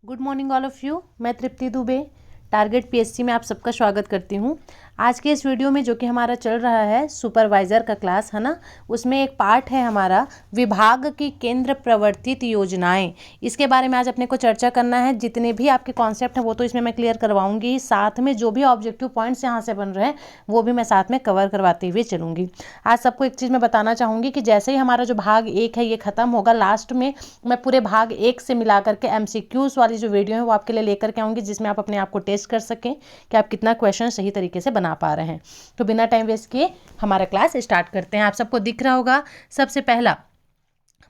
Good morning all of you. मैं तृप्ति Dubey target PSC में आप सबका स्वागत करती हूँ। आज के इस वीडियो में जो कि हमारा चल रहा है सुपरवाइज़र का क्लास है ना, उसमें एक पार्ट है हमारा विभाग की केंद्र प्रवर्तित योजनाएं। इसके बारे में आज अपने को चर्चा करना है। जितने भी आपके कॉन्सेप्ट हैं वो तो इसमें मैं क्लियर करवाऊंगी, साथ में जो भी ऑब्जेक्टिव पॉइंट्स यहाँ से बन रहे हैं वो भी मैं साथ में कवर करवाते हुए चलूँगी। आज सबको एक चीज़ मैं बताना चाहूँगी कि जैसे ही हमारा जो भाग 1 है ये ख़त्म होगा, लास्ट में मैं पूरे भाग 1 से मिला करके MCQs वाली जो वीडियो है वो आपके लिए लेकर के आऊँगी, जिसमें आप अपने आप को टेस्ट कर सकें कि आप कितना क्वेश्चन सही तरीके से बना पा रहे हैं। तो बिना टाइम वेस्ट किए हमारा क्लास स्टार्ट करते हैं। आप सबको दिख रहा होगा, सबसे पहला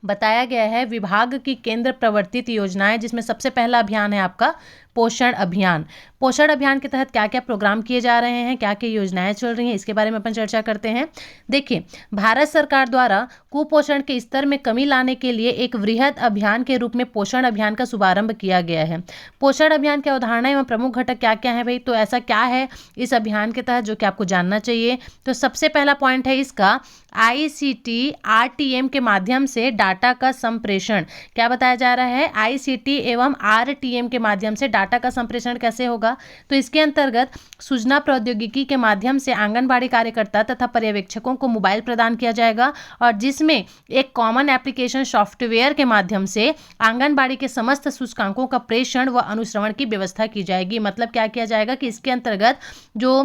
बताया गया है विभाग की केंद्र प्रवर्तित योजनाएं, जिसमें सबसे पहला अभियान है आपका पोषण अभियान। पोषण अभियान के तहत क्या क्या प्रोग्राम किए जा रहे हैं, क्या क्या योजनाएं चल रही हैं, इसके बारे में अपन चर्चा करते हैं। देखिए, भारत सरकार द्वारा कुपोषण के स्तर में कमी लाने के लिए एक वृहद अभियान के रूप में पोषण अभियान का शुभारंभ किया गया है। पोषण अभियान की अवधारणा एवं प्रमुख घटक क्या क्या है भाई, तो ऐसा क्या है इस अभियान के तहत जो कि आपको जानना चाहिए। तो सबसे पहला पॉइंट है इसका ICT RTM के माध्यम से डाटा का संप्रेषण। क्या बताया जा रहा है, ICT एवं RTM के माध्यम से डाटा का संप्रेषण कैसे होगा, तो इसके अंतर्गत सूचना प्रौद्योगिकी के माध्यम से आंगनबाड़ी कार्यकर्ता तथा पर्यवेक्षकों को मोबाइल प्रदान किया जाएगा, और जिसमें एक कॉमन एप्लीकेशन सॉफ्टवेयर के माध्यम से आंगनबाड़ी के समस्त सूचकांकों का प्रेषण व अनुश्रवण की व्यवस्था की जाएगी। मतलब क्या किया जाएगा कि इसके अंतर्गत जो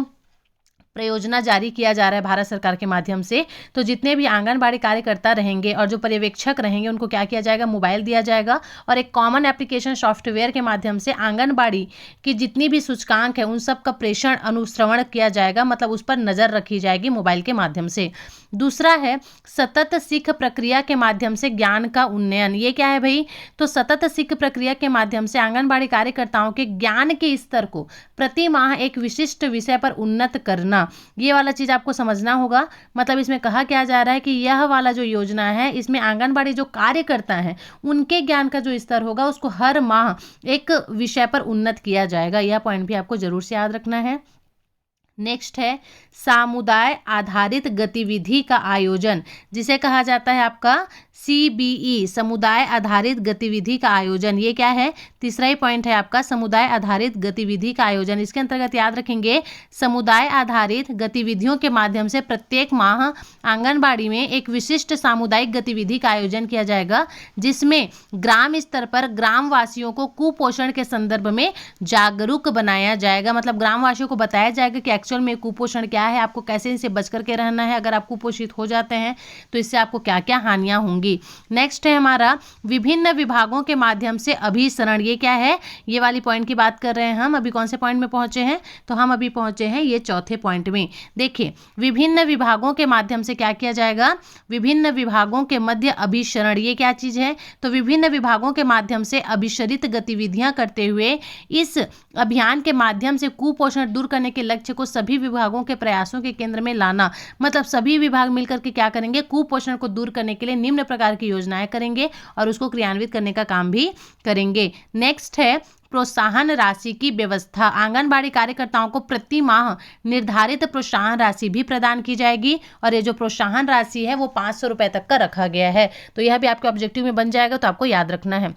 परियोजना जारी किया जा रहा है भारत सरकार के माध्यम से, तो जितने भी आंगनबाड़ी कार्यकर्ता रहेंगे और जो पर्यवेक्षक रहेंगे उनको क्या किया जाएगा, मोबाइल दिया जाएगा, और एक कॉमन एप्लीकेशन सॉफ्टवेयर के माध्यम से आंगनबाड़ी की जितनी भी सूचकांक है उन सब का प्रेषण अनुश्रवण किया जाएगा। मतलब उस पर नज़र रखी जाएगी मोबाइल के माध्यम से। दूसरा है सतत सीख प्रक्रिया के माध्यम से ज्ञान का उन्नयन। ये क्या है भाई, तो सतत सीख प्रक्रिया के माध्यम से आंगनबाड़ी कार्यकर्ताओं के ज्ञान के स्तर को प्रति माह एक विशिष्ट विषय पर उन्नत करना। ये वाला चीज आपको समझना होगा। मतलब इसमें कहा क्या जा रहा है कि यह वाला जो योजना है इसमें आंगनबाड़ी जो कार्यकर्ता हैं उनके ज्ञान का जो स्तर होगा उसको हर माह एक विषय पर उन्नत किया जाएगा। यह पॉइंट भी आपको जरूर से याद रखना है। नेक्स्ट है समुदाय आधारित गतिविधि का आयोजन, जिसे कहा जाता है आपका CBE समुदाय आधारित गतिविधि का आयोजन। ये क्या है, तीसरा ही पॉइंट है आपका समुदाय आधारित गतिविधि का आयोजन। इसके अंतर्गत याद रखेंगे समुदाय आधारित गतिविधियों के माध्यम से प्रत्येक माह आंगनबाड़ी में एक विशिष्ट सामुदायिक गतिविधि का आयोजन किया जाएगा, जिसमें ग्राम स्तर पर ग्रामवासियों को कुपोषण के संदर्भ में जागरूक बनाया जाएगा। मतलब ग्रामवासियों को बताया जाएगा कि एक्चुअल में कुपोषण क्या है, आपको कैसे इनसे बच करके रहना है, अगर आप कुपोषित हो जाते हैं तो इससे आपको क्या क्या हानियां होंगी। नेक्स्ट है हमारा विभिन्न विभागों के माध्यम से अभिसरण। ये क्या है, ये वाली पॉइंट की बात कर रहे हैं हम। अभी कौन से पॉइंट में पहुंचे हैं, तो हम अभी पहुंचे हैं ये चौथे पॉइंट में। देखिए, विभिन्न विभागों के माध्यम से क्या किया जाएगा, विभिन्न विभागों के मध्य अभिसरण। ये क्या चीज है, तो विभिन्न विभागों के माध्यम से अभिसरित गतिविधियां करते हुए इस अभियान के माध्यम से कुपोषण दूर करने के लक्ष्य को सभी विभागों के प्रयासों के केंद्र में लाना। मतलब सभी विभाग मिलकर के क्या करेंगे, कुपोषण को दूर करने के लिए निम्न प्रकार की योजनाएं करेंगे और उसको क्रियान्वित करने का काम भी करेंगे। नेक्स्ट है प्रोत्साहन राशि की व्यवस्था। आंगनबाड़ी कार्यकर्ताओं को प्रति माह निर्धारित प्रोत्साहन राशि भी प्रदान की जाएगी, और ये जो प्रोत्साहन राशि है वो 500 रुपए तक का रखा गया है। तो यह भी आपके ऑब्जेक्टिव में बन जाएगा, तो आपको याद रखना है।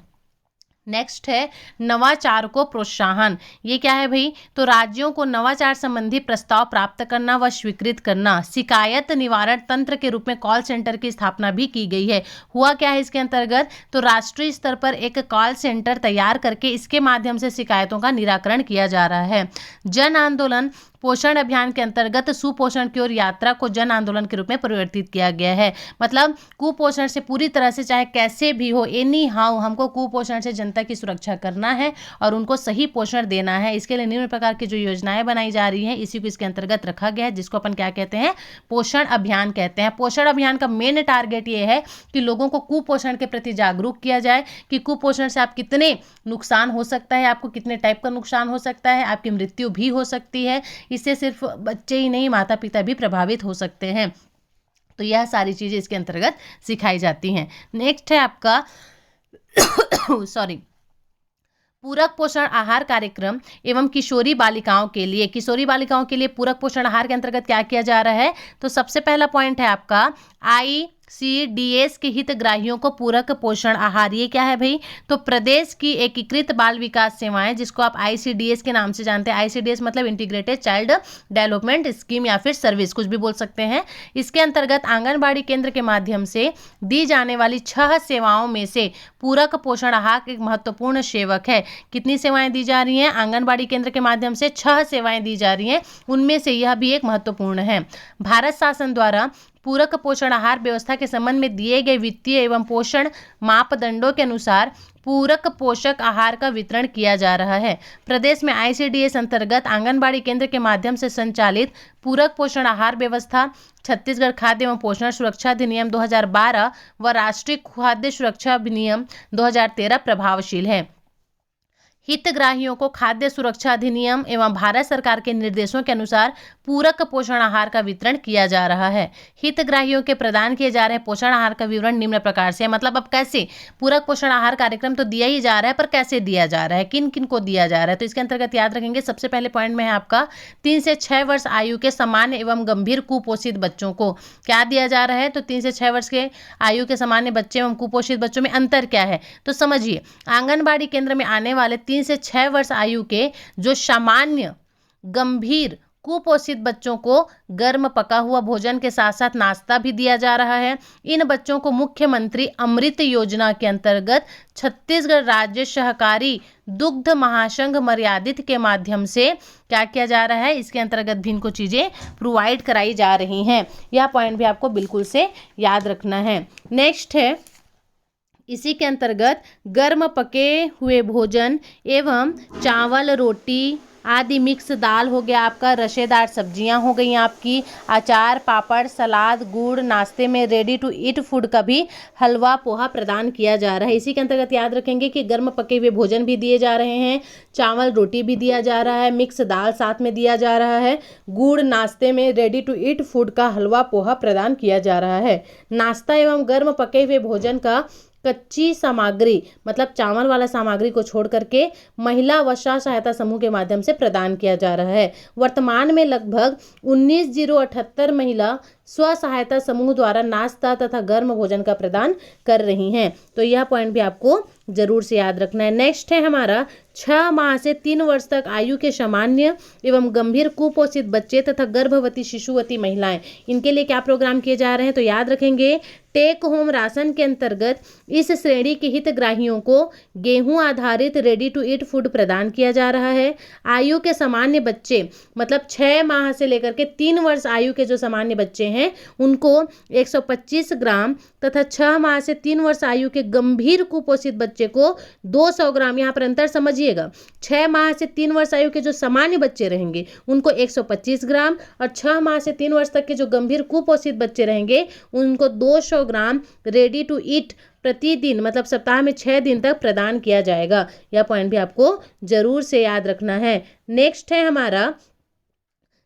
नेक्स्ट है नवाचार को प्रोत्साहन। ये क्या है भाई, तो राज्यों को नवाचार संबंधी प्रस्ताव प्राप्त करना व स्वीकृत करना। शिकायत निवारण तंत्र के रूप में कॉल सेंटर की स्थापना भी की गई है। हुआ क्या है इसके अंतर्गत, तो राष्ट्रीय स्तर पर एक कॉल सेंटर तैयार करके इसके माध्यम से शिकायतों का निराकरण किया जा रहा है। जन आंदोलन पोषण अभियान के अंतर्गत सुपोषण की ओर यात्रा को जन आंदोलन के रूप में परिवर्तित किया गया है। मतलब कुपोषण से पूरी तरह से चाहे कैसे भी हो, एनी हाउ हमको कुपोषण से जनता की सुरक्षा करना है और उनको सही पोषण देना है। इसके लिए निम्न प्रकार की जो योजनाएं बनाई जा रही हैं इसी को इसके अंतर्गत रखा गया है, जिसको अपन क्या कहते हैं, पोषण अभियान कहते हैं। पोषण अभियान का मेन टारगेट ये है कि लोगों को कुपोषण के प्रति जागरूक किया जाए कि कुपोषण से आप कितने नुकसान हो सकता है, आपको कितने टाइप का नुकसान हो सकता है, आपकी मृत्यु भी हो सकती है। इससे सिर्फ बच्चे ही नहीं, माता पिता भी प्रभावित हो सकते हैं। तो यह सारी चीजें इसके अंतर्गत सिखाई जाती हैं। नेक्स्ट है आपका पूरक पोषण आहार कार्यक्रम एवं किशोरी बालिकाओं के लिए। किशोरी बालिकाओं के लिए पूरक पोषण आहार के अंतर्गत क्या किया जा रहा है, तो सबसे पहला पॉइंट है आपका ICDS के हितग्राहियों को पूरक पोषण आहार, ये क्या है भाई? तो प्रदेश की एकीकृत बाल विकास सेवाएं, जिसको आप ICDS के नाम से जानते हैं। ICDS मतलब इंटीग्रेटेड चाइल्ड डेवलपमेंट स्कीम या फिर सर्विस, कुछ भी बोल सकते हैं। इसके अंतर्गत आंगनबाड़ी केंद्र के माध्यम से दी जाने वाली 6 सेवाओं में से पूरक पोषण आहार एक महत्वपूर्ण सेवक है। कितनी सेवाएं दी जा रही हैं? आंगनबाड़ी केंद्र के माध्यम से 6 सेवाएं दी जा रही हैं, उनमें से यह भी एक महत्वपूर्ण है। भारत शासन द्वारा पूरक पोषण आहार व्यवस्था के संबंध में दिए गए वित्तीय एवं पोषण मापदंडों के अनुसार पूरक पोषक आहार का वितरण किया जा रहा है। प्रदेश में ICDS अंतर्गत आंगनबाड़ी केंद्र के माध्यम से संचालित पूरक पोषण आहार व्यवस्था छत्तीसगढ़ खाद्य एवं पोषण सुरक्षा अधिनियम 2012 व राष्ट्रीय खाद्य सुरक्षा अधिनियम 2013 प्रभावशील है। हितग्राहियों को खाद्य सुरक्षा अधिनियम एवं भारत सरकार के निर्देशों के अनुसार पूरक पोषण आहार का वितरण किया जा रहा है। हितग्राहियों के प्रदान किए जा रहे पोषण आहार का विवरण निम्न प्रकार से है। मतलब अब कैसे पूरक पोषण आहार कार्यक्रम तो दिया ही जा रहा है, पर कैसे दिया जा रहा है, किन किन को दिया जा रहा है? तो इसके अंतर्गत याद रखेंगे, सबसे पहले पॉइंट में है आपका 3 से 6 वर्ष आयु के सामान्य एवं गंभीर कुपोषित बच्चों को क्या दिया जा रहा है? तो 3 से 6 वर्ष के आयु के सामान्य बच्चे एवं कुपोषित बच्चों में अंतर क्या है? तो समझिए, आंगनबाड़ी केंद्र में आने वाले 3 से 6 वर्ष आयु के जो सामान्य गंभीर कुपोषित बच्चों को गर्म पका हुआ भोजन के साथ साथ नाश्ता भी दिया जा रहा है। इन बच्चों को मुख्यमंत्री अमृत योजना के अंतर्गत छत्तीसगढ़ राज्य सहकारी दुग्ध महासंघ मर्यादित के माध्यम से क्या किया जा रहा है? इसके अंतर्गत भी इनको चीजें प्रोवाइड कराई जा रही हैं। यह पॉइंट भी आपको बिल्कुल से याद रखना है। नेक्स्ट है, इसी के अंतर्गत गर्म पके हुए भोजन एवं चावल, रोटी आदि, मिक्स दाल हो गया आपका, रसेदार सब्जियां हो गई आपकी, अचार, पापड़, सलाद, गुड़, नाश्ते में रेडी टू ईट फूड का भी हलवा, पोहा प्रदान किया जा रहा है। इसी के अंतर्गत याद रखेंगे कि गर्म पके हुए भोजन भी दिए जा रहे हैं, चावल रोटी भी दिया जा रहा है, मिक्स दाल साथ में दिया जा रहा है, गुड़, नाश्ते में रेडी टू ईट फूड का हलवा, पोहा प्रदान किया जा रहा है। नाश्ता एवं गर्म पके हुए भोजन का कच्ची सामग्री मतलब चावल वाला सामग्री को छोड़ करके महिला व स्व सहायता समूह के माध्यम से प्रदान किया जा रहा है। वर्तमान में लगभग 19,078 महिला स्व सहायता समूह द्वारा नाश्ता तथा गर्म भोजन का प्रदान कर रही हैं। तो यह पॉइंट भी आपको जरूर से याद रखना है। नेक्स्ट है हमारा 6 माह से 3 वर्ष तक आयु के सामान्य एवं गंभीर कुपोषित बच्चे तथा गर्भवती शिशुवती महिलाएं, इनके लिए क्या प्रोग्राम किए जा रहे हैं? तो याद रखेंगे, टेक होम राशन के अंतर्गत इस श्रेणी के हितग्राहियों को गेहूं आधारित रेडी टू ईट फूड प्रदान किया जा रहा है। आयु के सामान्य बच्चे मतलब 6 माह से लेकर के 3 वर्ष आयु के जो सामान्य बच्चे हैं उनको 125 ग्राम तथा 6 माह से 3 वर्ष आयु के गंभीर कुपोषित बच्चे को 200 ग्राम, यहाँ पर अंतर समझिएगा, 6 माह से 3 वर्ष आयु के जो सामान्य बच्चे रहेंगे उनको 125 ग्राम और 6 माह से 3 वर्ष तक के जो गंभीर कुपोषित बच्चे रहेंगे उनको 200 ग्राम रेडी टू ईट प्रतिदिन मतलब सप्ताह में 6 दिन तक प्रदान किया जाएगा। यह पॉइंट भी आपको जरूर से याद रखना है। नेक्स्ट है हमारा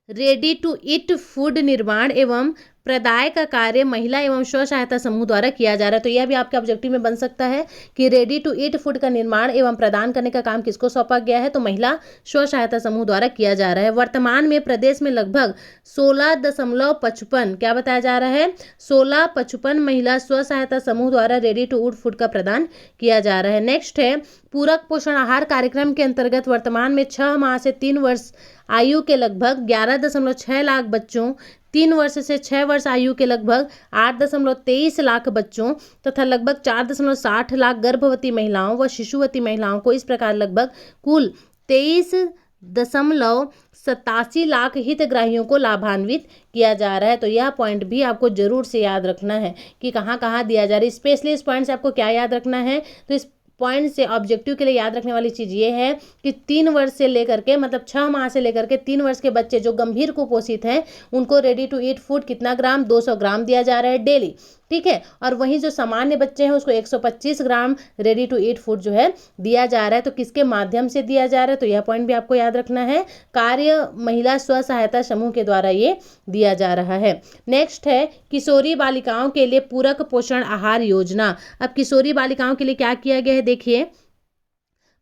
रेडी टू ईट फूड निर्माण एवं प्रदाय का कार्य महिला एवं स्व सहायता समूह द्वारा किया जा रहा है। तो यह भी आपके ऑब्जेक्टिव में बन सकता है कि रेडी टू ईट फूड का निर्माण एवं प्रदान करने का काम किसको सौंपा गया है? तो महिला स्व सहायता समूह द्वारा किया जा रहा है। वर्तमान में प्रदेश में लगभग 16.55 क्या बताया जा रहा है? 16.55 महिला स्व सहायता समूह द्वारा रेडी टू ईट फूड का प्रदान किया जा रहा है। नेक्स्ट है पूरक पोषण आहार कार्यक्रम के अंतर्गत वर्तमान में 6 माह से 3 वर्ष आयु के लगभग 11.6 लाख बच्चों, 3 वर्ष से 6 वर्ष आयु के लगभग 8.23 लाख बच्चों तथा लगभग 4.60 लाख गर्भवती महिलाओं व शिशुवती महिलाओं को इस प्रकार लगभग कुल 23.87 लाख हितग्राहियों को लाभान्वित किया जा रहा है। तो यह पॉइंट भी आपको जरूर से याद रखना है कि कहाँ कहाँ दिया जा रहा है। स्पेशली इस पॉइंट से आपको क्या याद रखना है? तो इस पॉइंट से ऑब्जेक्टिव के लिए याद रखने वाली चीज़ ये है कि 3 वर्ष से लेकर के मतलब 6 माह से लेकर के 3 वर्ष के बच्चे जो गंभीर कुपोषित हैं उनको रेडी टू ईट फूड कितना ग्राम? 200 ग्राम दिया जा रहा है डेली, ठीक है। और वहीं जो सामान्य बच्चे हैं उसको 125 ग्राम रेडी टू ईट फूड जो है दिया जा रहा है। तो किसके माध्यम से दिया जा रहा है? तो यह पॉइंट भी आपको याद रखना है, कार्य महिला स्व सहायता समूह के द्वारा ये दिया जा रहा है। नेक्स्ट है किशोरी बालिकाओं के लिए पूरक पोषण आहार योजना। अब किशोरी बालिकाओं के लिए क्या किया गया है? देखिए,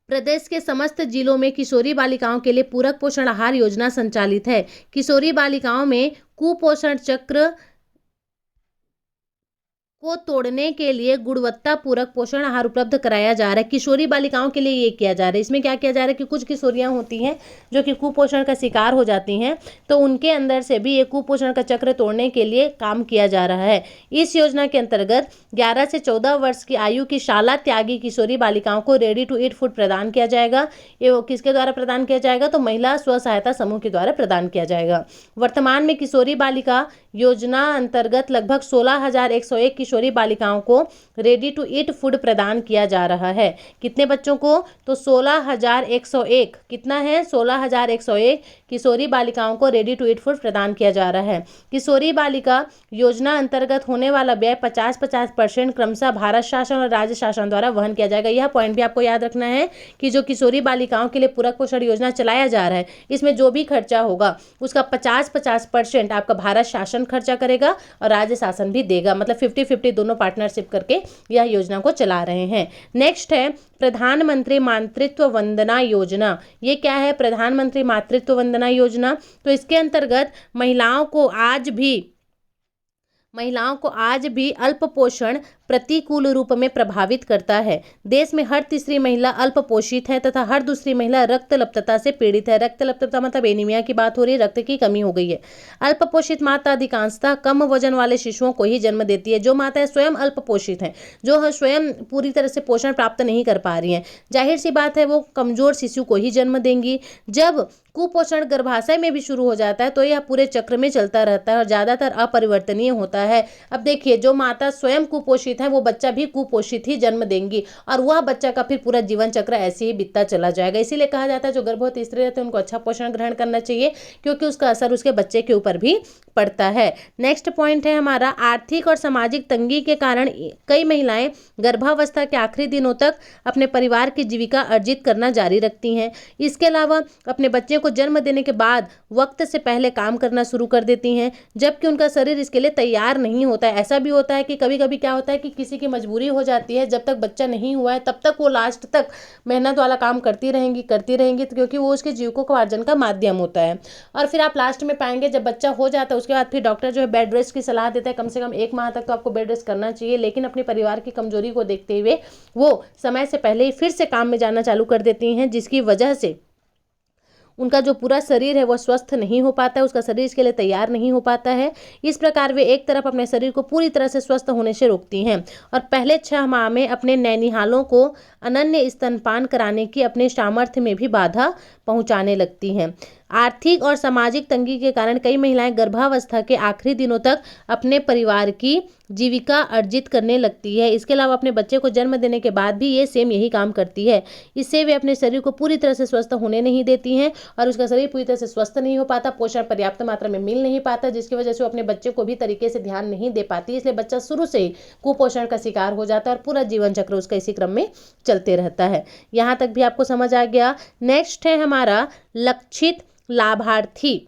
प्रदेश के समस्त जिलों में किशोरी बालिकाओं के लिए पूरक पोषण आहार योजना संचालित है। किशोरी बालिकाओं में कुपोषण चक्र को तोड़ने के लिए गुणवत्तापूर्वक पोषण आहार उपलब्ध कराया जा रहा है। किशोरी बालिकाओं के लिए ये किया जा रहा है। इसमें क्या किया जा रहा है कि कुछ किशोरियां होती हैं जो कि कुपोषण का शिकार हो जाती हैं, तो उनके अंदर से भी ये कुपोषण का चक्र तोड़ने के लिए काम किया जा रहा है। इस योजना के अंतर्गत 11 से 14 वर्ष की आयु की शाला त्यागी किशोरी बालिकाओं को रेडी टू ईट फूड प्रदान किया जाएगा। ये किसके द्वारा प्रदान किया जाएगा? तो महिला स्व सहायता समूह के द्वारा प्रदान किया जाएगा। वर्तमान में किशोरी बालिका योजना अंतर्गत लगभग 16,101 किशोरी बालिकाओं को रेडी टू ईट फूड प्रदान किया जा रहा है। कितने बच्चों को? तो 16,101। कितना है? 16,101 किशोरी बालिकाओं को रेडी टू ईट फूड प्रदान किया जा रहा है। किशोरी बालिका योजना अंतर्गत होने वाला व्यय 50-50% क्रमशः भारत शासन और राज्य शासन द्वारा वहन किया जाएगा। यह पॉइंट भी आपको याद रखना है कि जो किशोरी बालिकाओं के लिए पूरक पोषण योजना चलाया जा रहा है, इसमें जो भी खर्चा होगा उसका 50-50% आपका भारत शासन खर्चा करेगा और राज्य शासन भी देगा। मतलब 50-50 दोनों पार्टनरशिप करके यह योजना को चला रहे हैं। नेक्स्ट है प्रधानमंत्री मातृत्व वंदना योजना। ये क्या है? प्रधानमंत्री मातृत्व वंदना योजना। तो इसके अंतर्गत महिलाओं को आज भी अल्प पोषण प्रतिकूल रूप में प्रभावित करता है। देश में हर तीसरी महिला अल्प पोषित है तथा हर दूसरी महिला रक्तलप्तता से पीड़ित है। रक्तलप्तता मतलब एनीमिया की बात हो रही है, रक्त की कमी हो गई है। अल्प पोषित माता अधिकांशतः कम वजन वाले शिशुओं को ही जन्म देती है। जो माताएं स्वयं अल्प पोषित हैं, जो स्वयं पूरी तरह से पोषण प्राप्त नहीं कर पा रही हैं, जाहिर सी बात है वो कमजोर शिशु को ही जन्म देंगी। जब कुपोषण गर्भाशय में भी शुरू हो जाता है तो यह पूरे चक्र में चलता रहता है और ज्यादातर अपरिवर्तनीय होता है। अब देखिए, जो माता स्वयं कुपोषित है वो बच्चा भी कुपोषित ही जन्म देंगी और वह बच्चा का फिर पूरा जीवन चक्र ऐसे ही बीतता चला जाएगा। इसीलिए कहा जाता है जो गर्भवती स्त्री रहती है उनको अच्छा पोषण ग्रहण करना चाहिए, क्योंकि उसका असर उसके बच्चे के ऊपर भी पड़ता है। नेक्स्ट पॉइंट है हमारा, आर्थिक और सामाजिक तंगी के कारण कई महिलाएं गर्भावस्था के आखिरी दिनों तक अपने परिवार की जीविका अर्जित करना जारी रखती हैं। इसके अलावा अपने बच्चे को जन्म देने के बाद वक्त से पहले काम करना शुरू कर देती हैं, जबकि उनका शरीर इसके लिए तैयार नहीं होता है। ऐसा भी होता है कि कभी कभी क्या होता है कि किसी की मजबूरी हो जाती है, जब तक बच्चा नहीं हुआ है तब तक वो लास्ट तक मेहनत वाला काम करती रहेंगी क्योंकि वो उसके जीविकोपार्जन का माध्यम होता है। और फिर आप लास्ट में पाएंगे जब बच्चा हो जाता है उसके बाद फिर डॉक्टर जो है बेड रेस्ट की सलाह देता है। कम से कम 1 माह तक तो आपको बेड रेस्ट करना चाहिए, लेकिन अपने परिवार की कमजोरी को देखते हुए वो समय से पहले ही फिर से काम में जाना चालू कर देती हैं, जिसकी वजह से उनका जो पूरा शरीर है वो स्वस्थ नहीं हो पाता है, उसका शरीर इसके लिए तैयार नहीं हो पाता है। इस प्रकार वे एक तरफ अपने शरीर को पूरी तरह से स्वस्थ होने से रोकती हैं और पहले 6 माह में अपने नैनिहालों को अनन्य स्तनपान कराने की अपने सामर्थ्य में भी बाधा पहुंचाने लगती हैं। आर्थिक और सामाजिक तंगी के कारण कई महिलाएं गर्भावस्था के आखिरी दिनों तक अपने परिवार की जीविका अर्जित करने लगती है। इसके अलावा अपने बच्चे को जन्म देने के बाद भी ये सेम यही काम करती है। इससे वे अपने शरीर को पूरी तरह से स्वस्थ होने नहीं देती हैं और उसका शरीर पूरी तरह से स्वस्थ नहीं हो पाता, पोषण पर्याप्त मात्रा में मिल नहीं पाता, जिसकी वजह से वो अपने बच्चे को भी तरीके से ध्यान नहीं दे पाती। इसलिए बच्चा शुरू से ही कुपोषण का शिकार हो जाता है और पूरा जीवन चक्र उसका इसी क्रम में चलते रहता है। यहाँ तक भी आपको समझ आ गया। नेक्स्ट है हमारा लक्षित लाभार्थी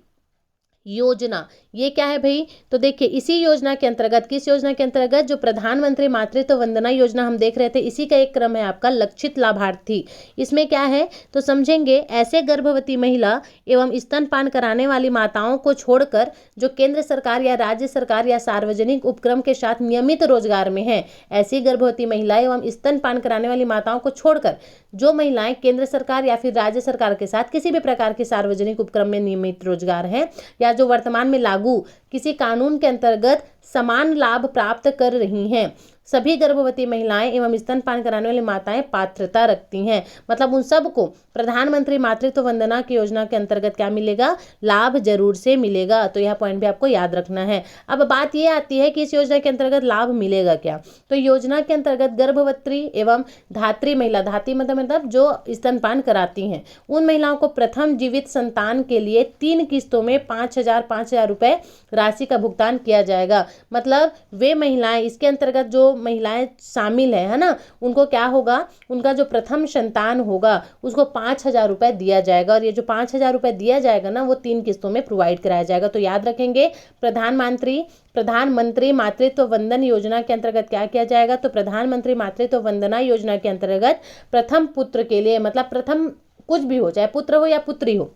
योजना। ये क्या है भाई? तो देखिए, इसी योजना के अंतर्गत, किस योजना के अंतर्गत? जो प्रधानमंत्री मातृत्व वंदना योजना हम देख रहे थे, इसी का एक क्रम है आपका लक्षित लाभार्थी। इसमें क्या है तो समझेंगे, ऐसे गर्भवती महिला एवं स्तनपान कराने वाली माताओं को छोड़कर जो केंद्र सरकार या राज्य सरकार या सार्वजनिक उपक्रम के साथ नियमित रोजगार में है, ऐसी गर्भवती महिलाएं एवं स्तनपान कराने वाली माताओं को छोड़कर जो महिलाएं केंद्र सरकार या फिर राज्य सरकार के साथ किसी भी प्रकार के सार्वजनिक उपक्रम में नियमित रोजगार हैं या जो वर्तमान में लागू किसी कानून के अंतर्गत समान लाभ प्राप्त कर रही हैं, सभी गर्भवती महिलाएं एवं स्तनपान कराने वाली माताएं पात्रता रखती हैं। मतलब उन सबको प्रधानमंत्री मातृत्व वंदना की योजना के अंतर्गत क्या मिलेगा? लाभ जरूर से मिलेगा। तो यह पॉइंट भी आपको याद रखना है। अब बात यह आती है कि इस योजना के अंतर्गत लाभ मिलेगा क्या? तो योजना के अंतर्गत गर्भवती एवं धात्री महिला, धात्री मतलब जो स्तनपान कराती हैं, उन महिलाओं को प्रथम जीवित संतान के लिए 3 किस्तों में 5,000 रुपए राशि का भुगतान किया जाएगा। मतलब वे महिलाएं, इसके अंतर्गत जो महिलाएं शामिल है ना, उनको क्या होगा? उनका जो प्रथम संतान होगा उसको 5,000 रुपए दिया जाएगा और ये जो 5,000 रुपए दिया जाएगा ना, वो 3 किस्तों में प्रोवाइड कराया जाएगा। तो याद रखेंगे, प्रधानमंत्री मातृत्व वंदन योजना के अंतर्गत क्या किया जाएगा? तो प्रधानमंत्री मातृत्व वंदना योजना के अंतर्गत प्रथम पुत्र के लिए, मतलब प्रथम कुछ भी हो, चाहे पुत्र हो या पुत्री हो,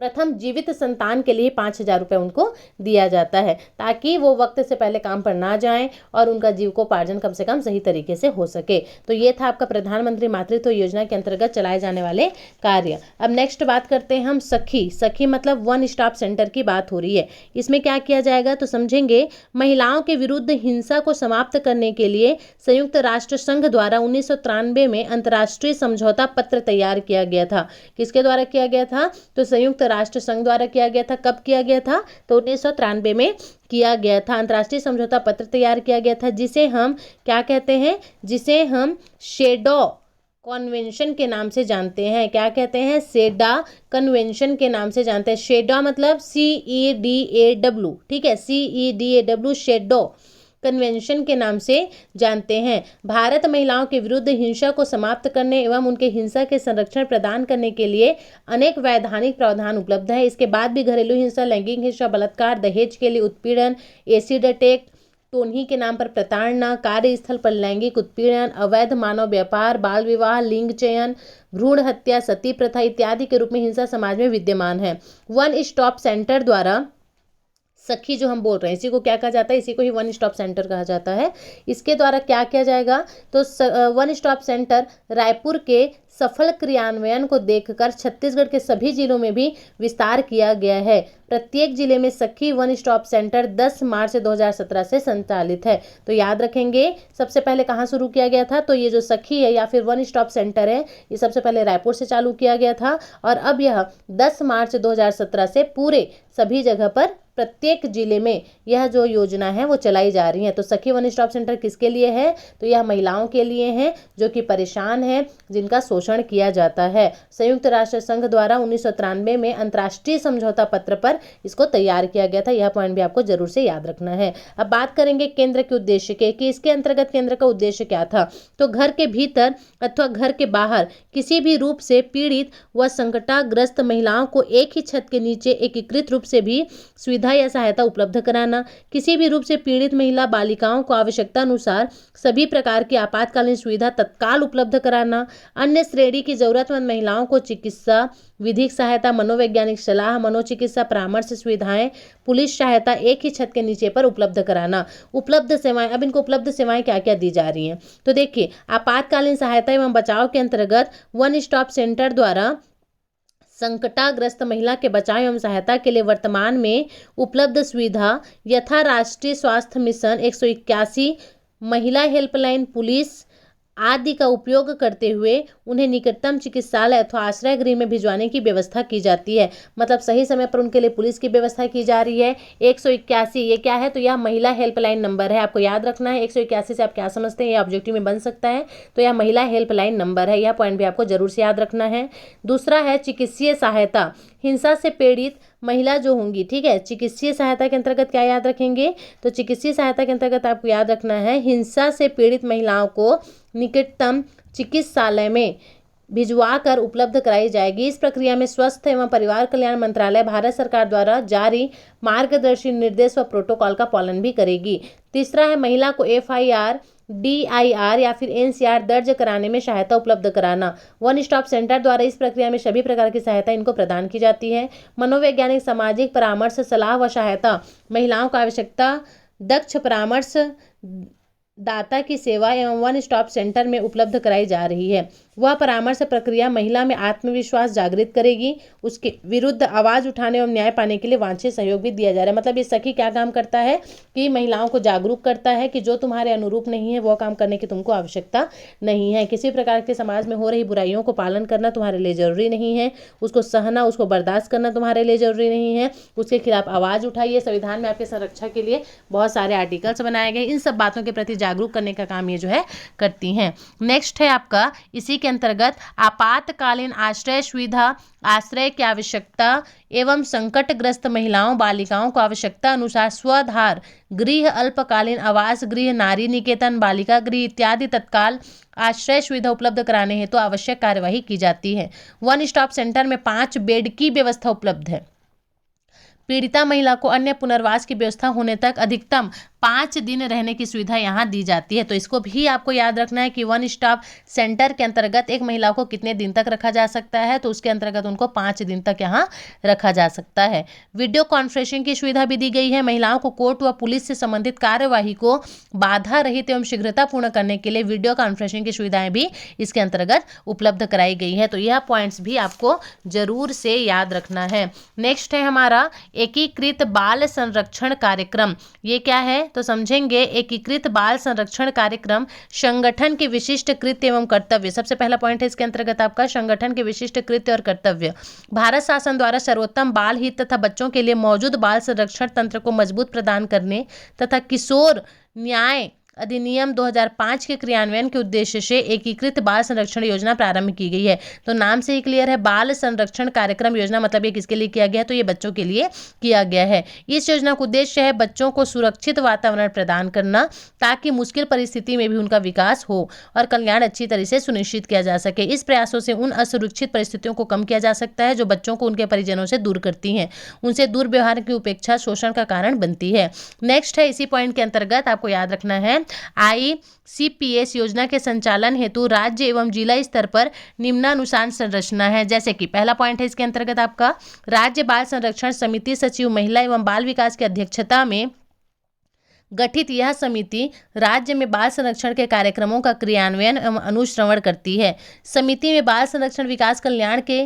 प्रथम जीवित संतान के लिए 5,000 रुपये उनको दिया जाता है, ताकि वो वक्त से पहले काम पर ना जाएं और उनका जीविकोपार्जन कम से कम सही तरीके से हो सके। तो ये था आपका प्रधानमंत्री मातृत्व योजना के अंतर्गत चलाए जाने वाले कार्य। अब नेक्स्ट बात करते हैं हम सखी। सखी मतलब वन स्टॉप सेंटर की बात हो रही है। इसमें क्या किया जाएगा तो समझेंगे। महिलाओं के विरुद्ध हिंसा को समाप्त करने के लिए संयुक्त राष्ट्र संघ द्वारा 1993 में अंतर्राष्ट्रीय समझौता पत्र तैयार किया गया था। किसके द्वारा किया गया था तो संयुक्त राष्ट्र संघ द्वारा किया गया था। कब किया गया था तो 1993 में किया गया था। अंतर्राष्ट्रीय समझौता पत्र तैयार किया गया था, जिसे हम क्या कहते हैं, जिसे हम शेडो कन्वेंशन के नाम से जानते हैं। क्या कहते हैं, सेडा कन्वेंशन के नाम से जानते हैं। शेडा मतलब CEDAW, ठीक है, CEDAW शेडो कन्वेंशन के नाम से जानते हैं। भारत महिलाओं के विरुद्ध हिंसा को समाप्त करने एवं उनके हिंसा के संरक्षण प्रदान करने के लिए अनेक वैधानिक प्रावधान उपलब्ध है। इसके बाद भी घरेलू हिंसा, लैंगिक हिंसा, बलात्कार, दहेज के लिए उत्पीड़न, एसिड अटैक, टोन्ही के नाम पर प्रताड़ना, कार्यस्थल पर लैंगिक उत्पीड़न, अवैध मानव व्यापार, बाल विवाह, लिंग चयन, भ्रूण हत्या, सती प्रथा इत्यादि के रूप में हिंसा समाज में विद्यमान है। वन स्टॉप सेंटर द्वारा सखी जो हम बोल रहे हैं, इसी को क्या कहा जाता है, इसी को ही वन स्टॉप सेंटर कहा जाता है। इसके द्वारा क्या किया जाएगा तो वन स्टॉप सेंटर रायपुर के सफल क्रियान्वयन को देखकर छत्तीसगढ़ के सभी जिलों में भी विस्तार किया गया है। प्रत्येक जिले में सखी वन स्टॉप सेंटर 10 मार्च 2017 से संचालित है। तो याद रखेंगे, सबसे पहले कहाँ शुरू किया गया था तो ये जो सखी है या फिर वन स्टॉप सेंटर है, ये सबसे पहले रायपुर से चालू किया गया था और अब यह 10 मार्च 2017 से पूरे सभी जगह पर प्रत्येक जिले में यह जो योजना है वो चलाई जा रही है। तो सखी वन स्टॉप सेंटर किसके लिए है तो यह महिलाओं के लिए है जो कि परेशान है, जिनका शोषण किया जाता है। संयुक्त राष्ट्र संघ द्वारा 1993 में अंतर्राष्ट्रीय समझौता पत्र पर इसको तैयार किया गया था। यह पॉइंट भी आपको जरूर से याद रखना है। अब बात करेंगे केंद्र के उद्देश्य के कि इसके अंतर्गत केंद्र का उद्देश्य क्या था। तो घर के भीतर अथवा घर के बाहर किसी भी रूप से पीड़ित व संकटाग्रस्त महिलाओं को एक ही छत के नीचे एकीकृत रूप से भी सुविधा या सहायता उपलब्ध कराना, किसी भी रूप से पीड़ित महिला बालिकाओं को आवश्यकता अनुसार सभी प्रकार की आपातकालीन सुविधा तत्काल उपलब्ध कराना, अन्य श्रेणी की जरूरतमंद महिलाओं को चिकित्सा, विधिक सहायता, मनोवैज्ञानिक सलाह, मनोचिकित्सा परामर्श सुविधाएं, पुलिस सहायता एक ही छत के नीचे पर उपलब्ध कराना। उपलब्ध सेवाएं, अब इनको उपलब्ध सेवाएं क्या क्या दी जा रही हैं तो देखिए, आपातकालीन सहायता एवं बचाव के अंतर्गत वन स्टॉप सेंटर द्वारा संकटाग्रस्त महिला के बचाव एवं सहायता के लिए वर्तमान में उपलब्ध सुविधा यथा राष्ट्रीय स्वास्थ्य मिशन 181, महिला हेल्पलाइन, पुलिस आदि का उपयोग करते हुए उन्हें निकटतम चिकित्सालय अथवा आश्रय गृह में भिजवाने की व्यवस्था की जाती है। मतलब सही समय पर उनके लिए पुलिस की व्यवस्था की जा रही है। 181 ये क्या है तो यह महिला हेल्पलाइन नंबर है, आपको याद रखना है। 181 से आप क्या समझते हैं, ये ऑब्जेक्टिव में बन सकता है। तो यह महिला हेल्पलाइन नंबर है, यह पॉइंट भी आपको जरूर से याद रखना है। दूसरा है चिकित्सीय सहायता, हिंसा से पीड़ित महिला जो होंगी, ठीक है, चिकित्सीय सहायता के अंतर्गत क्या याद रखेंगे तो चिकित्सीय सहायता के अंतर्गत आपको याद रखना है हिंसा से पीड़ित महिलाओं को निकटतम चिकित्सालय में भिजवा कर उपलब्ध कराई जाएगी। इस प्रक्रिया में स्वास्थ्य एवं परिवार कल्याण मंत्रालय भारत सरकार द्वारा जारी मार्गदर्शी निर्देश व प्रोटोकॉल का पालन भी करेगी। तीसरा है महिला को FIR, DIR या फिर NCR दर्ज कराने में सहायता उपलब्ध कराना। वन स्टॉप सेंटर द्वारा इस प्रक्रिया में सभी प्रकार की सहायता इनको प्रदान की जाती है। मनोवैज्ञानिक सामाजिक परामर्श सलाह व सहायता, महिलाओं को आवश्यकता दक्ष परामर्श दाता की सेवा एवं वन स्टॉप सेंटर में उपलब्ध कराई जा रही है। वह परामर्श प्रक्रिया महिला में आत्मविश्वास जागृत करेगी, उसके विरुद्ध आवाज उठाने एवं न्याय पाने के लिए वांछित सहयोग भी दिया जा रहा है। मतलब ये सखी क्या काम करता है कि महिलाओं को जागरूक करता है कि जो तुम्हारे अनुरूप नहीं है वो काम करने की तुमको आवश्यकता नहीं है। किसी प्रकार के समाज में हो रही बुराइयों को पालन करना तुम्हारे लिए जरूरी नहीं है, उसको सहना, उसको बर्दाश्त करना तुम्हारे लिए जरूरी नहीं है। उसके खिलाफ आवाज उठाइए। संविधान में आपके संरक्षा के लिए बहुत सारे आर्टिकल्स बनाए गए, इन सब बातों के प्रति जागरूक करने का काम ये जो है करती हैं। नेक्स्ट है आपका इसी के अंतर्गत आपातकालीन आश्रय सुविधा, आश्रय की आवश्यकता एवं संकटग्रस्त महिलाओं बालिकाओं को आवश्यकता अनुसार स्वधार गृह, अल्पकालीन आवास गृह, नारी निकेतन, बालिका गृह इत्यादि तत्काल आश्रय सुविधा उपलब्ध कराने हेतु तो आवश्यक कार्यवाही की जाती है। वन स्टॉप सेंटर में 5 बेड की व्यवस्था उपलब्ध है। पीड़िता महिला को अन्य पुनर्वास की व्यवस्था होने तक अधिकतम 5 दिन रहने की सुविधा यहाँ दी जाती है। तो इसको भी आपको याद रखना है कि वन स्टॉप सेंटर के अंतर्गत एक महिला को कितने दिन तक रखा जा सकता है, तो उसके अंतर्गत उनको 5 दिन तक यहाँ रखा जा सकता है। वीडियो कॉन्फ्रेंसिंग की सुविधा भी दी गई है। महिलाओं को कोर्ट व पुलिस से संबंधित कार्यवाही को बाधा रहित एवं शीघ्रतापूर्ण करने के लिए वीडियो कॉन्फ्रेंसिंग की सुविधाएं भी इसके अंतर्गत उपलब्ध कराई गई है। तो यह पॉइंट्स भी आपको जरूर से याद रखना है। नेक्स्ट है हमारा एकीकृत बाल संरक्षण कार्यक्रम। ये क्या है तो समझेंगे। एकीकृत बाल संरक्षण कार्यक्रम संगठन के विशिष्ट कृत्य एवं कर्तव्य। सबसे पहला पॉइंट है इसके अंतर्गत आपका संगठन के विशिष्ट कृत्य और कर्तव्य। भारत शासन द्वारा सर्वोत्तम बाल हित तथा बच्चों के लिए मौजूद बाल संरक्षण तंत्र को मजबूत प्रदान करने तथा किशोर न्याय अधिनियम 2005 के क्रियान्वयन के उद्देश्य से एकीकृत बाल संरक्षण योजना प्रारंभ की गई है। तो नाम से ही क्लियर है, बाल संरक्षण कार्यक्रम योजना मतलब ये किसके लिए किया गया है, तो ये बच्चों के लिए किया गया है। इस योजना का उद्देश्य है बच्चों को सुरक्षित वातावरण प्रदान करना ताकि मुश्किल परिस्थिति में भी उनका विकास हो और कल्याण अच्छी तरह से सुनिश्चित किया जा सके। इस प्रयासों से उन असुरक्षित परिस्थितियों को कम किया जा सकता है जो बच्चों को उनके परिजनों से दूर करती हैं, उनसे दुर्व्यवहार की उपेक्षा शोषण का कारण बनती है। नेक्स्ट है इसी पॉइंट के अंतर्गत आपको याद रखना है ICPS योजना के संचालन हेतु राज्य एवं जिला स्तर पर निम्नानुसार संरचना है। जैसे कि पहला पॉइंट है इसके अंतर्गत आपका राज्य बाल संरक्षण समिति सचिव महिला एवं बाल विकास की अध्यक्षता में गठित यह समिति राज्य में बाल संरक्षण के कार्यक्रमों का क्रियान्वयन एवं अनुश्रवण करती है। समिति में बाल संरक्षण विकास कल्याण के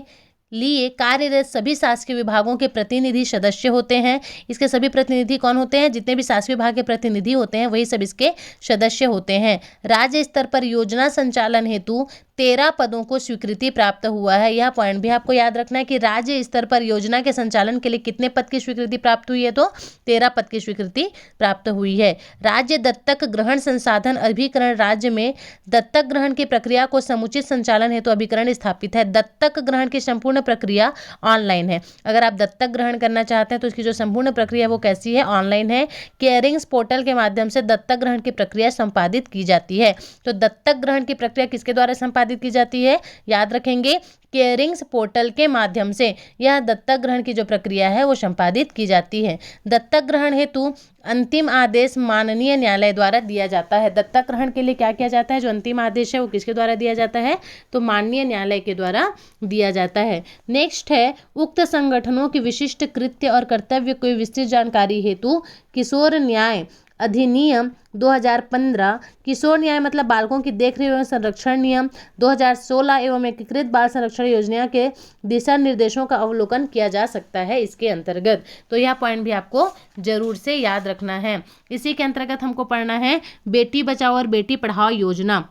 लिए कार्यरत सभी शासकीय विभागों के प्रतिनिधि सदस्य होते हैं। इसके सभी प्रतिनिधि कौन होते हैं, जितने भी शासकीय विभाग के प्रतिनिधि होते हैं वही सब इसके सदस्य होते हैं। राज्य स्तर पर योजना संचालन हेतु 13 पदों को स्वीकृति प्राप्त हुआ है। यह पॉइंट भी आपको याद रखना है कि राज्य स्तर पर योजना के संचालन के लिए कितने पद की स्वीकृति प्राप्त हुई है, तो 13 पद की स्वीकृति प्राप्त हुई है। राज्य दत्तक ग्रहण संसाधन अभिकरण। राज्य में दत्तक ग्रहण की प्रक्रिया को समुचित संचालन हेतु अभिकरण स्थापित है। दत्तक ग्रहण की संपूर्ण प्रक्रिया ऑनलाइन है। अगर आप दत्तक ग्रहण करना चाहते हैं तो इसकी जो संपूर्ण प्रक्रिया वो कैसी है, ऑनलाइन है। केयरिंग्स पोर्टल के माध्यम से दत्तक ग्रहण की प्रक्रिया संपादित की जाती है। तो दत्तक ग्रहण की प्रक्रिया किसके द्वारा संपादित की जाती है, याद रखेंगे, केयरिंग्स पोर्टल के माध्यम से यह दत्तक ग्रहण की जो प्रक्रिया है वो संपादित की जाती है। दत्तक ग्रहण हेतु अंतिम आदेश माननीय न्यायालय द्वारा दिया जाता है। दत्तक ग्रहण के लिए क्या किया जाता है, जो अंतिम आदेश है वो किसके द्वारा दिया जाता है, तो माननीय न्यायालय के द्वारा दिया जाता है। नेक्स्ट है उक्त संगठनों की विशिष्ट कृत्य और कर्तव्य को विस्तृत जानकारी हेतु किशोर न्याय अधिनियम 2015, किशोर न्याय मतलब बालकों की देखरेख एवं संरक्षण नियम 2016 एवं एकीकृत बाल संरक्षण योजना के दिशा निर्देशों का अवलोकन किया जा सकता है इसके अंतर्गत। तो यह पॉइंट भी आपको जरूर से याद रखना है। इसी के अंतर्गत हमको पढ़ना है बेटी बचाओ और बेटी पढ़ाओ योजना।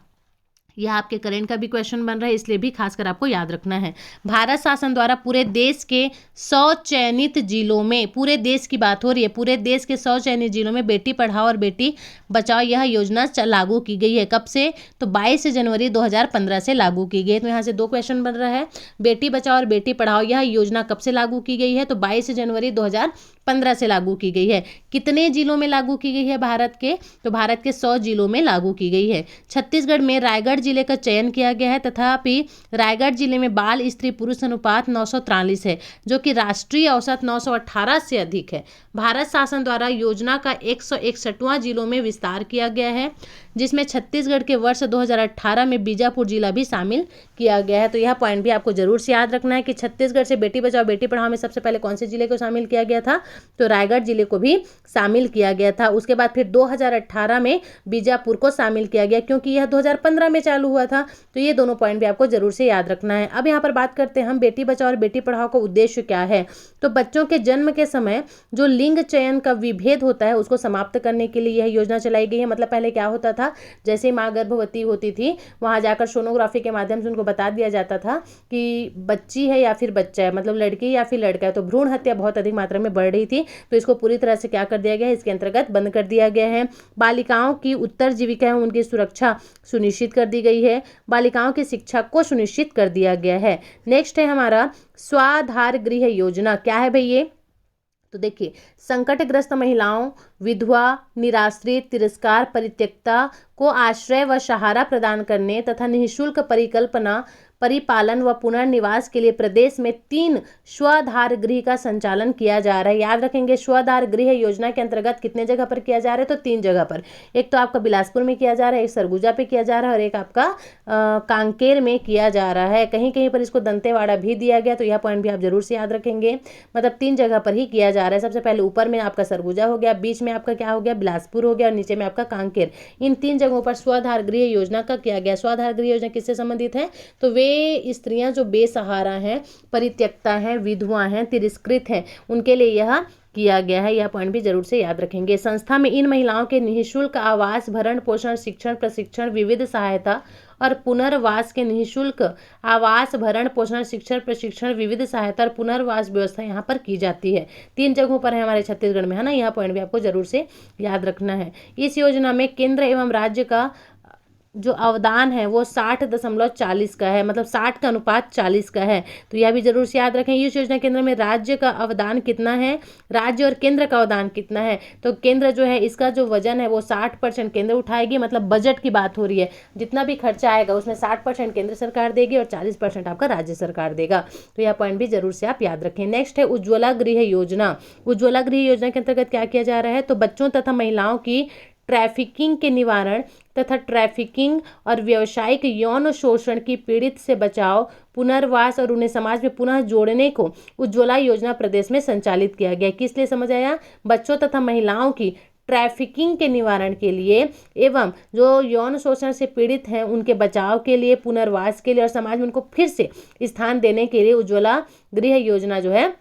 यह आपके करंट का भी क्वेश्चन बन रहा है, इसलिए भी खासकर आपको याद रखना है। भारत शासन द्वारा पूरे देश के 100 चयनित जिलों में, पूरे देश की बात हो रही है, पूरे देश के 100 चयनित जिलों में बेटी पढ़ाओ और बेटी बचाओ यह योजना लागू की गई है। कब से, तो 22 जनवरी 2015 से लागू की गई है। तो यहाँ से 2 क्वेश्चन बन रहा है, बेटी बचाओ और बेटी पढ़ाओ यह योजना कब से लागू की गई है, तो 22 जनवरी 2015 से लागू की गई है। कितने जिलों में लागू की गई है भारत के, तो भारत के 100 जिलों में लागू की गई है। छत्तीसगढ़ में रायगढ़ जिले का चयन किया गया है, तथापि रायगढ़ जिले में बाल स्त्री पुरुष अनुपात 943 है, जो कि राष्ट्रीय औसत 918 से अधिक है। भारत शासन द्वारा योजना का 161वां जिलों में विस्तार किया गया है, जिसमें छत्तीसगढ़ के वर्ष 2018 में बीजापुर जिला भी शामिल किया गया है। तो यह पॉइंट भी आपको जरूर से याद रखना है कि छत्तीसगढ़ से बेटी बचाओ बेटी पढ़ाओ में सबसे पहले कौन से जिले को शामिल किया गया था, तो रायगढ़ जिले को भी शामिल किया गया था। उसके बाद फिर 2018 में बीजापुर को शामिल किया गया, क्योंकि यह 2015 में चालू हुआ था। तो ये दोनों पॉइंट भी आपको जरूर से याद रखना है। अब यहाँ पर बात करते हैं हम बेटी बचाओ और बेटी पढ़ाओ का उद्देश्य क्या है। तो बच्चों के जन्म के समय जो लिंग चयन का विभेद होता है उसको समाप्त करने के लिए यह योजना चलाई गई है। मतलब पहले क्या होता था, जैसे माँ गर्भवती होती थी वहाँ जाकर सोनोग्राफी के माध्यम से उनको बता दिया जाता था कि बच्ची है या फिर बच्चा है, मतलब लड़की या फिर लड़का है। तो भ्रूण हत्या बहुत अधिक मात्रा में बढ़ रही थी, तो इसको पूरी तरह से क्या कर दिया गया है, इसके अंतर्गत बंद कर दिया गया है। बालिकाओं की उत्तर जीविका एवं उनकी सुरक्षा सुनिश्चित कर दी गई है। बालिकाओं की शिक्षा को सुनिश्चित कर दिया गया है। नेक्स्ट है हमारा स्वाधार गृह योजना। क्या है भाई ये, तो देखिए, संकटग्रस्त महिलाओं, विधवा, निराश्रित, तिरस्कार, परित्यक्ता को आश्रय व सहारा प्रदान करने तथा निःशुल्क परिपालन व पुनर्निवास के लिए प्रदेश में 3 स्वाधार गृह का संचालन किया जा रहा है। याद रखेंगे, स्वाधार गृह योजना के अंतर्गत कितने जगह पर किया जा रहा है, तो 3 जगह पर। एक तो आपका बिलासपुर में किया जा रहा है, एक सरगुजा पे किया जा रहा है और एक आपका कांकेर में किया जा रहा है। कहीं कहीं पर इसको दंतेवाड़ा भी दिया गया, तो यह पॉइंट भी आप जरूर से याद रखेंगे। मतलब 3 जगह पर ही किया जा रहा है। सबसे पहले ऊपर में आपका सरगुजा हो गया, बीच में आपका क्या हो गया, बिलासपुर हो गया और नीचे में आपका कांकेर। इन 3 जगहों पर स्वाधार गृह योजना का किया गया। स्वाधार गृह योजना किससे संबंधित है, तो वे स्त्रियां जो बेसहारा हैं, परित्यक्ता हैं, विधवा हैं, तिरस्कृत हैं, उनके लिए यह किया गया है। यह पॉइंट भी जरूर से याद रखेंगे। संस्था में इन महिलाओं के निःशुल्क आवास, भरण पोषण, शिक्षण, प्रशिक्षण, विविध सहायता और पुनर्वास के निःशुल्क आवास, भरण पोषण, शिक्षण, प्रशिक्षण, विविध सहायता और पुनर्वास व्यवस्था यहाँ पर की जाती है। 3 जगहों पर है हमारे छत्तीसगढ़ में, है ना। यह पॉइंट भी आपको जरूर से याद रखना है। इस योजना में केंद्र एवं राज्य का जो अवदान है वो 60.40 का है, मतलब 60 का अनुपात 40 का है। तो यह भी जरूर से याद रखें। इस योजना केंद्र में राज्य का अवदान कितना है, राज्य और केंद्र का अवदान कितना है, तो केंद्र जो है इसका जो वजन है वो 60% केंद्र उठाएगी। मतलब बजट की बात हो रही है, जितना भी खर्चा आएगा उसमें 60% केंद्र सरकार देगी और 40% आपका राज्य सरकार देगा। तो यह पॉइंट भी जरूर से आप याद रखें। नेक्स्ट है उज्ज्वला गृह योजना। उज्ज्वला गृह योजना के अंतर्गत क्या किया जा रहा है, तो बच्चों तथा महिलाओं की ट्रैफिकिंग के निवारण तथा ट्रैफिकिंग और व्यावसायिक यौन शोषण की पीड़ित से बचाव, पुनर्वास और उन्हें समाज में पुनः जोड़ने को उज्ज्वला योजना प्रदेश में संचालित किया गया। किस लिए, समझ आया, बच्चों तथा महिलाओं की ट्रैफिकिंग के निवारण के लिए एवं जो यौन शोषण से पीड़ित हैं उनके बचाव के लिए, पुनर्वास के लिए और समाज में उनको फिर से स्थान देने के लिए उज्ज्वला गृह योजना जो है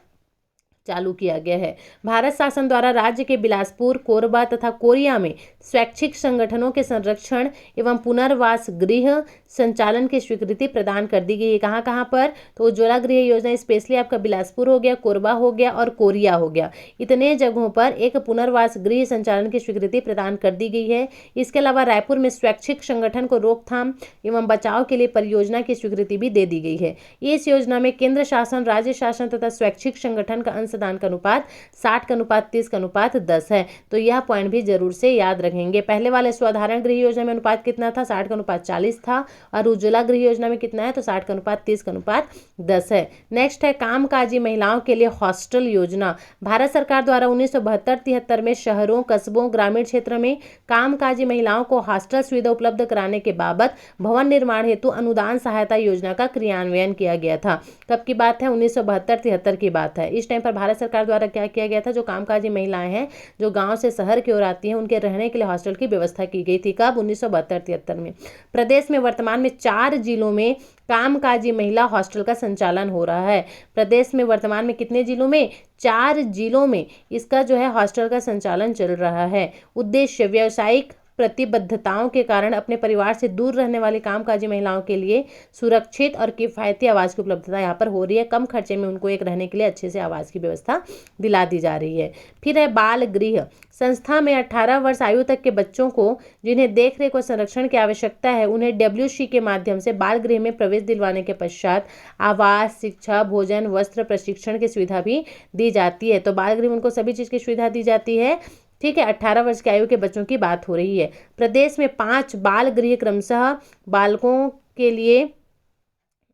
चालू किया गया है। भारत शासन द्वारा राज्य के बिलासपुर, कोरबा तथा कोरिया में स्वैच्छिक संगठनों के संरक्षण एवं पुनर्वास गृह संचालन की स्वीकृति प्रदान कर दी गई है। कहाँ कहाँ पर, तो उज्ज्वला गृह योजना स्पेशली आपका बिलासपुर हो गया, कोरबा हो गया और कोरिया हो गया। इतने जगहों पर एक पुनर्वास गृह संचालन की स्वीकृति प्रदान कर दी गई है। इसके अलावा रायपुर में स्वैच्छिक संगठन को रोकथाम एवं बचाव के लिए परियोजना की स्वीकृति भी दे दी गई है। इस योजना में केंद्र शासन, राज्य शासन तथा स्वैच्छिक संगठन का दान का अनुपात 60 का अनुपात 30 का अनुपात 10 है। तो यह पॉइंट भी जरूर से याद रखेंगे। पहले वाले स्वाधारण गृह योजना में अनुपात कितना था, 60 का अनुपात 40 था और उज्ज्वला गृह योजना में कितना है, तो 60 का अनुपात 30 का अनुपात 10 है। नेक्स्ट है कामकाजी महिलाओं के लिए हॉस्टल योजना। भारत सरकार द्वारा 1972-73 में शहरों, कस्बों, ग्रामीण क्षेत्र में कामकाजी महिलाओं को हॉस्टल सुविधा उपलब्ध कराने के बाबत भवन निर्माण हेतु अनुदान सहायता योजना का क्रियान्वयन किया गया था। कब की बात है, 1972-73 की बात है। इस टाइम पर भारत सरकार द्वारा क्या किया गया था, जो कामकाजी महिलाएं हैं जो गांव से शहर की ओर आती हैं उनके रहने के लिए हॉस्टल की व्यवस्था की गई थी। कब, 1972-73 में। प्रदेश में वर्तमान में 4 जिलों में कामकाजी महिला हॉस्टल का संचालन हो रहा है। प्रदेश में वर्तमान में कितने जिलों में, 4 जिलों में इसका जो है हॉस्टल का संचालन चल रहा है। उद्देश्य व्यावसायिक प्रतिबद्धताओं के कारण अपने परिवार से दूर रहने वाली कामकाजी महिलाओं के लिए सुरक्षित और किफायती आवास की उपलब्धता यहाँ पर हो रही है। कम खर्चे में उनको एक रहने के लिए अच्छे से आवास की व्यवस्था दिला दी जा रही है। फिर है बाल गृह। संस्था में 18 वर्ष आयु तक के बच्चों को जिन्हें देखरेख और संरक्षण की आवश्यकता है उन्हें WC के माध्यम से बाल गृह में प्रवेश दिलवाने के पश्चात आवास, शिक्षा, भोजन, वस्त्र, प्रशिक्षण की सुविधा भी दी जाती है। तो बाल गृह में उनको सभी चीज़ की सुविधा दी जाती है। ठीक है, 18 वर्ष की आयु के बच्चों की बात हो रही है। प्रदेश में 5 बाल गृह क्रमशः बालकों के लिए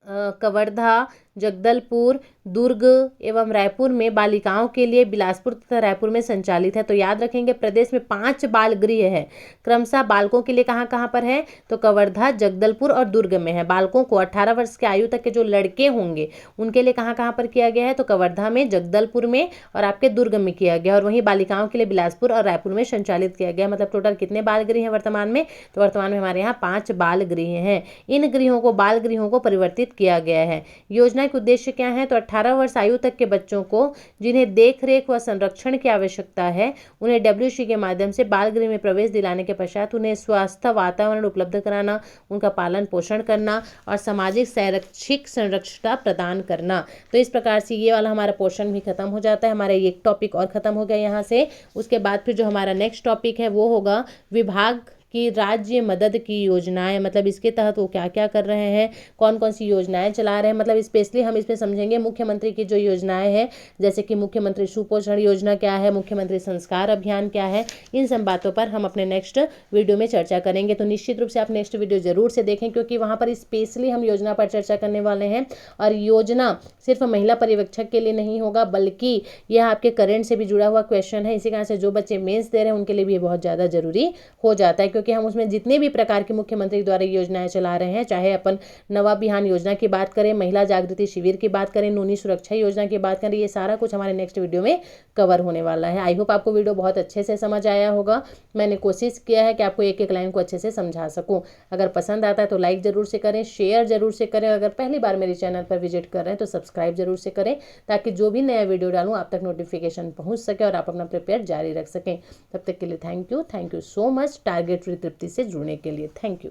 कवर्धा, जगदलपुर, दुर्ग एवं रायपुर में, बालिकाओं के लिए बिलासपुर तथा रायपुर में संचालित है। तो याद रखेंगे प्रदेश में 5 बाल गृह है, क्रमशः बालकों के लिए कहाँ कहाँ पर है, तो कवर्धा, जगदलपुर और दुर्ग में है। बालकों को 18 वर्ष के आयु तक के जो लड़के होंगे उनके लिए कहाँ कहाँ पर किया गया है, तो कवर्धा में, जगदलपुर में और आपके दुर्ग में किया गया। और वहीं बालिकाओं के लिए बिलासपुर और रायपुर में संचालित किया गया। मतलब टोटल कितने बाल गृह हैं वर्तमान में, तो वर्तमान में हमारे यहाँ 5 बाल गृह हैं। इन गृहों को, बाल गृहों को परिवर्तित किया गया है। योजना के उद्देश्य क्या है, तो 18 वर्ष आयु तक के बच्चों को जिन्हें देखरेख व संरक्षण की आवश्यकता है उन्हें WC के माध्यम से बाल गृह में प्रवेश दिलाने के पश्चात उन्हें स्वस्थ वातावरण उपलब्ध कराना, उनका पालन पोषण करना और सामाजिक शैक्षिक संरक्षणता प्रदान करना। तो इस प्रकार से ये वाला हमारा पोर्शन भी खत्म हो जाता है। हमारा एक टॉपिक और खत्म हो गया यहाँ से। उसके बाद फिर जो हमारा नेक्स्ट टॉपिक है वो होगा विभाग कि राज्य मदद की योजनाएं, मतलब इसके तहत वो क्या क्या कर रहे हैं, कौन कौन सी योजनाएं चला रहे हैं। मतलब स्पेशली हम इसमें समझेंगे मुख्यमंत्री की जो योजनाएं हैं, जैसे कि मुख्यमंत्री सुपोषण योजना क्या है, मुख्यमंत्री संस्कार अभियान क्या है, इन सब बातों पर हम अपने नेक्स्ट वीडियो में चर्चा करेंगे। तो निश्चित रूप से आप नेक्स्ट वीडियो जरूर से देखें, क्योंकि वहां पर स्पेशली हम योजना पर चर्चा करने वाले हैं। और योजना सिर्फ महिला पर्यवेक्षक के लिए नहीं होगा, बल्कि यह आपके करंट से भी जुड़ा हुआ क्वेश्चन है। इसी कारण से जो बच्चे मेंस दे रहे हैं उनके लिए भी बहुत ज़्यादा जरूरी हो जाता है, क्योंकि हम उसमें जितने भी प्रकार की मुख्यमंत्री द्वारा योजनाएं चला रहे हैं, चाहे अपन नवा बिहान योजना की बात करें, महिला जागृति शिविर की बात करें, नूनी सुरक्षा योजना की बात करें, ये सारा कुछ हमारे नेक्स्ट वीडियो में कवर होने वाला है। आई होप आपको वीडियो बहुत अच्छे से समझ आया होगा। मैंने कोशिश किया है कि आपको एक एक लाइन को अच्छे से समझा सकूं। अगर पसंद आता है तो लाइक जरूर से करें, शेयर जरूर से करें। अगर पहली बार मेरे चैनल पर विजिट कर रहे हैं तो सब्सक्राइब जरूर से करें, ताकि जो भी नया वीडियो डालूं आप तक नोटिफिकेशन पहुंच सके और आप अपना प्रिपेयर जारी रख सकें। तब तक के लिए thank you so much target free Tripti से जुड़ने के लिए। Thank you.